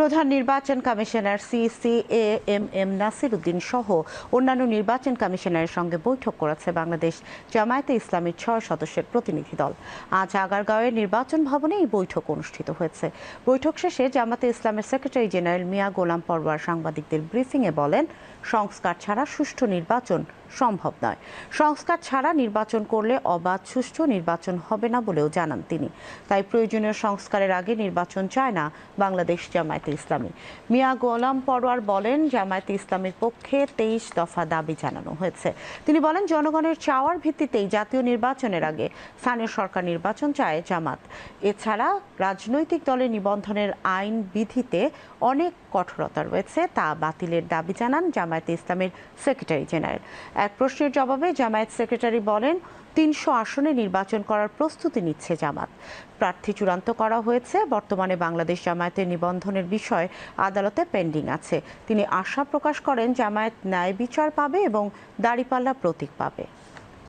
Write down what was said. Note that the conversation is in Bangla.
প্রধান নির্বাচন কমিশনার সিসিএএমএম নাসির উদ্দিন সহ অন্যান্য নির্বাচন কমিশনারের সঙ্গে বৈঠক করেছে বাংলাদেশ জামায়াতে ইসলামীর ৬ সদস্যের প্রতিনিধি দল। আজ আগারগাঁওয়ের নির্বাচন ভবনে এই বৈঠক অনুষ্ঠিত হয়েছে। বৈঠক শেষে জামায়াতে ইসলামের সেক্রেটারি জেনারেল মিয়া গোলাম পরোয়ার সাংবাদিকদের ব্রিফিংয়ে বলেন, সংস্কার ছাড়া সুষ্ঠু নির্বাচন সম্ভব নয়। সংস্কার ছাড়া নির্বাচন করলে অবাধ সুষ্ঠু নির্বাচন হবে না বলেও জানান তিনি। তাই প্রয়োজনীয় সংস্কারের আগে নির্বাচন চায় না বাংলাদেশ জামায়াতে ইসলামী। মিয়া গোলাম পরোয়ার বলেন, জামায়াতে ইসলামীর পক্ষে 23 দফা দাবি জানানো হয়েছে। তিনি বলেন, জনগণের চাওয়ার ভিত্তিতেই জাতীয় নির্বাচনের আগে স্থানীয় সরকার নির্বাচন চায় জামাত। এছাড়া রাজনৈতিক দলের নিবন্ধনের আইন বিধিতে অনেক কঠোরতা রয়েছে, তা বাতিলের দাবি জানান জামায়াতে ইসলামের সেক্রেটারি জেনারেল। এক প্রশ্নের জবাবে জামায়াত সেক্রেটারি বলেন, 300 আসনে নির্বাচন করার প্রস্তুতি নিচ্ছে জামাত। প্রার্থী চূড়ান্ত করা হয়েছে। বর্তমানে বাংলাদেশ জামায়াতের নিবন্ধনের বিষয় আদালতে পেন্ডিং আছে। তিনি আশা প্রকাশ করেন, জামায়াত ন্যায় বিচার পাবে এবং দাঁড়িপাল্লা প্রতীক পাবে।